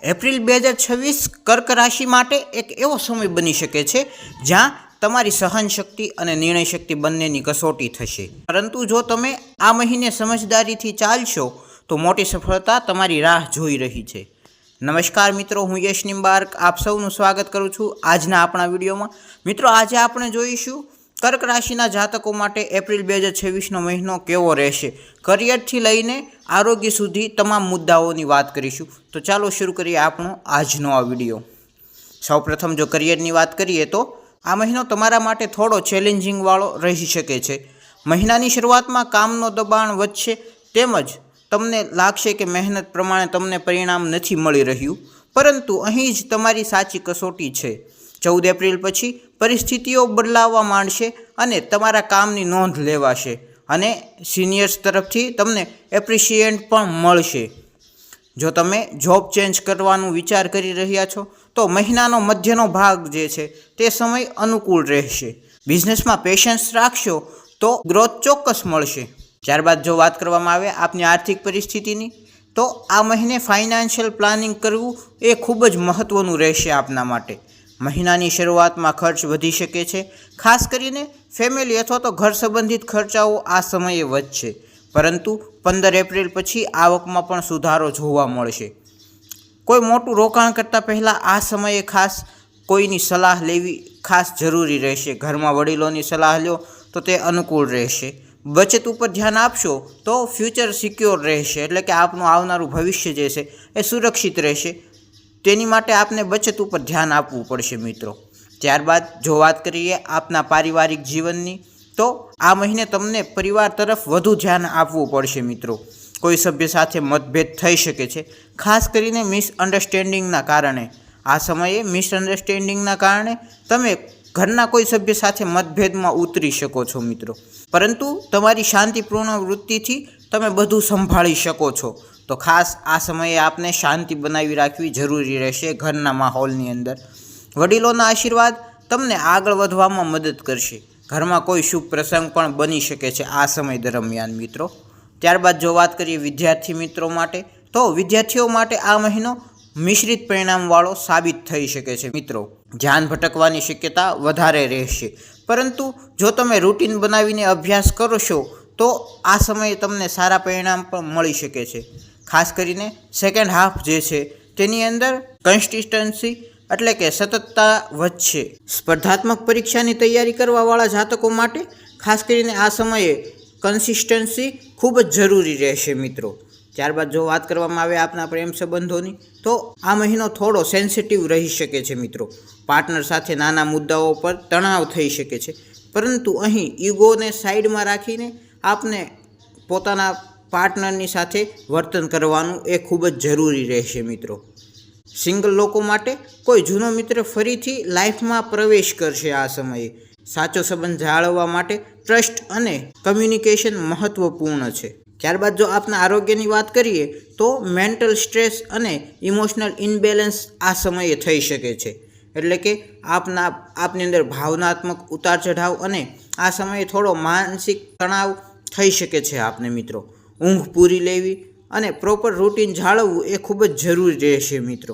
April 2026 કર્ક રાશિ માટે એક એવો સમય બની શકે છે જ્યાં તમારી સહનશક્તિ અને નિર્ણય શક્તિ બંનેની કસોટી થશે। પરંતુ જો તમે આ મહિને સમજદારીથી ચાલશો તો મોટી સફળતા તમારી રાહ જોઈ રહી છે। નમસ્કાર મિત્રો, હું યશ નિમ્બાર્ક આપ સૌનું સ્વાગત કરું છું આજના આપણા વિડીયોમાં। મિત્રો, આજે આપણે જોઈશું કર્ક રાશિના જાતકો માટે એપ્રિલ 2026નો મહિનો કેવો રહેશે। કરિયરથી લઈને આરોગ્ય સુધી તમામ મુદ્દાઓની વાત કરીશું। તો ચાલો શરૂ કરીએ આપણો આજનો આ વિડીયો। સૌપ્રથમ જો કરિયરની વાત કરીએ તો આ મહિનો તમારા માટે થોડો ચેલેન્જિંગ વાળો રહી શકે છે। મહિનાની શરૂઆતમાં કામનો દબાણ વધશે તેમજ તમને લાગશે કે મહેનત પ્રમાણે તમને પરિણામ નથી મળી રહ્યું, પરંતુ અહીં જ તમારી સાચી કસોટી છે। 14 એપ્રિલ પછી પરિસ્થિતિઓ બદલાવા માંડશે અને તમારા કામની નોંધ લેવાશે અને સિનિયર્સ તરફથી તમને એપ્રિશિએટ પણ મળશે। જો તમે જોબ ચેન્જ કરવાનું વિચાર કરી રહ્યા છો તો મહિનાનો મધ્યનો ભાગ જે છે તે સમય અનુકૂળ રહેશે। બિઝનેસમાં પેશન્સ રાખશો તો ગ્રોથ ચોક્કસ મળશે। ત્યારબાદ જો વાત કરવામાં આવે આપની આર્થિક પરિસ્થિતિની, તો આ મહિને ફાઇનાન્શિયલ પ્લાનિંગ કરવું એ ખૂબ જ મહત્ત્વનું રહેશે આપના માટે। મહિનાની શરૂઆતમાં ખર્ચ વધી શકે છે, ખાસ કરીને ફેમિલી અથવા તો ઘર સંબંધિત ખર્ચાઓ આ સમયે વધશે, પરંતુ 15 એપ્રિલ પછી આવકમાં પણ સુધારો જોવા મળશે। કોઈ મોટું રોકાણ કરતાં પહેલાં આ સમયે ખાસ કોઈની સલાહ લેવી ખાસ જરૂરી રહેશે। ઘરમાં વડીલોની સલાહ લો તો તે અનુકૂળ રહેશે। બચત ઉપર ધ્યાન આપશો તો ફ્યુચર સિક્યોર રહેશે, એટલે કે આપનું આવનારું ભવિષ્ય જે છે એ સુરક્ષિત રહેશે। તેની માટે આપને બચત ઉપર ધ્યાન આપવું પડશે મિત્રો। ત્યારબાદ જો વાત કરીએ આપના પારિવારિક જીવનની, તો આ મહિને તમને પરિવાર તરફ વધુ ધ્યાન આપવું પડશે મિત્રો। કોઈ સભ્ય સાથે મતભેદ થઈ શકે છે, ખાસ કરીને મિસઅન્ડરસ્ટેન્ડિંગના કારણે। આ સમયે મિસઅન્ડરસ્ટેન્ડિંગના કારણે તમે ઘરના કોઈ સભ્ય સાથે મતભેદમાં ઉતરી શકો છો મિત્રો, પરંતુ તમારી શાંતિપૂર્ણ વૃત્તિથી તમે બધું સંભાળી શકો છો। તો ખાસ આ સમયે આપને શાંતિ બનાવી રાખવી જરૂરી રહેશે ઘરના માહોલની અંદર। વડીલોના આશીર્વાદ તમને આગળ વધવામાં મદદ કરશે। ઘરમાં કોઈ શુભ પ્રસંગ પણ બની શકે છે આ સમય દરમિયાન મિત્રો। ત્યારબાદ જો વાત કરીએ વિદ્યાર્થી મિત્રો માટે, તો વિદ્યાર્થીઓ માટે આ મહિનો મિશ્રિત પરિણામવાળો સાબિત થઈ શકે છે મિત્રો। ધ્યાન ભટકવાની શક્યતા વધારે રહેશે, પરંતુ જો તમે રૂટીન બનાવીને અભ્યાસ કરશો તો આ સમયે તમને સારા પરિણામ પણ મળી શકે છે। ખાસ કરીને સેકન્ડ હાફ જે છે તેની અંદર કન્સિસ્ટન્સી એટલે કે સતતતા વધશે। સ્પર્ધાત્મક પરીક્ષાની તૈયારી કરવાવાળા જાતકો માટે ખાસ કરીને આ સમયે કન્સિસ્ટન્સી ખૂબ જ જરૂરી રહેશે મિત્રો। ત્યારબાદ જો વાત કરવામાં આવે આપના પ્રેમ સંબંધોની, તો આ મહિનો થોડો સેન્સિટિવ રહી શકે છે મિત્રો। પાર્ટનર સાથે નાના મુદ્દાઓ પર તણાવ થઈ શકે છે, પરંતુ અહીં ઈગોને સાઈડમાં રાખીને આપને પોતાના પાર્ટનરની સાથે વર્તન કરવાનું એ ખૂબ જ જરૂરી રહેશે મિત્રો। સિંગલ લોકો માટે કોઈ જૂનો મિત્ર ફરીથી લાઈફમાં પ્રવેશ કરશે આ સમયે। સાચો સંબંધ જાળવવા માટે ટ્રસ્ટ અને કમ્યુનિકેશન મહત્વપૂર્ણ છે। ત્યારબાદ જો આપના આરોગ્યની વાત કરીએ તો મેન્ટલ સ્ટ્રેસ અને ઇમોશનલ ઇનબેલેન્સ આ સમયે થઈ શકે છે, એટલે કે આપની અંદર ભાવનાત્મક ઉતાર ચઢાવ અને આ સમયે થોડો માનસિક તણાવ થઈ શકે છે આપને મિત્રો। ઊંઘ પૂરી લેવી અને પ્રોપર રૂટીન જાળવવું એ ખૂબ જ જરૂરી રહેશે મિત્રો।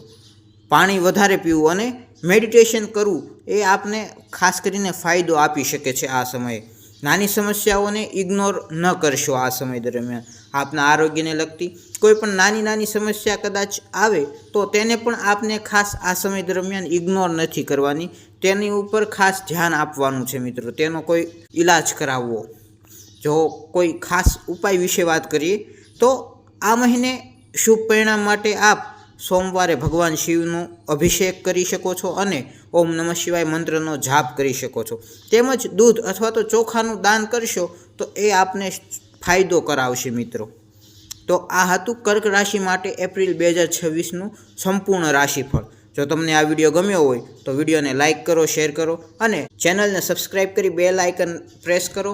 પાણી વધારે પીવું અને મેડિટેશન કરવું એ આપને ખાસ કરીને ફાયદો આપી શકે છે આ સમયે। નાની સમસ્યાઓને ઇગ્નોર ન કરશો આ સમય દરમિયાન। આપના આરોગ્યને લગતી કોઈ પણ નાની સમસ્યા કદાચ આવે તો તેને પણ આપને ખાસ આ સમય દરમિયાન ઇગ્નોર નથી કરવાની, તેની ઉપર ખાસ ધ્યાન આપવાનું છે મિત્રો। તેનો કોઈ ઈલાજ કરાવવો। જો કોઈ ખાસ ઉપાય વિશે વાત કરીએ તો આ મહિને શુભ પરિણામ માટે આપ સોમવારે ભગવાન શિવનો અભિષેક કરી શકો છો અને ઓમ નમઃ શિવાય મંત્રનો જાપ કરી શકો છો, તેમજ દૂધ અથવા તો ચોખાનું દાન કરશો તો એ આપને ફાયદો કરાવશે મિત્રો। તો આ હતું કર્ક રાશિ માટે એપ્રિલ 2026નું સંપૂર્ણ રાશિફળ। જો તમને આ વિડીયો ગમ્યો હોય તો વિડીયોને લાઇક કરો, શેર કરો અને ચેનલને સબસ્ક્રાઈબ કરી બેલ આઇકન પ્રેસ કરો।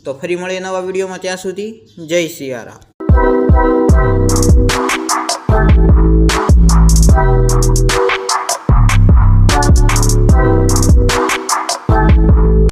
તો ફરી મળીએ નવા વિડીયોમાં, ત્યાં સુધી જય સિયારામ।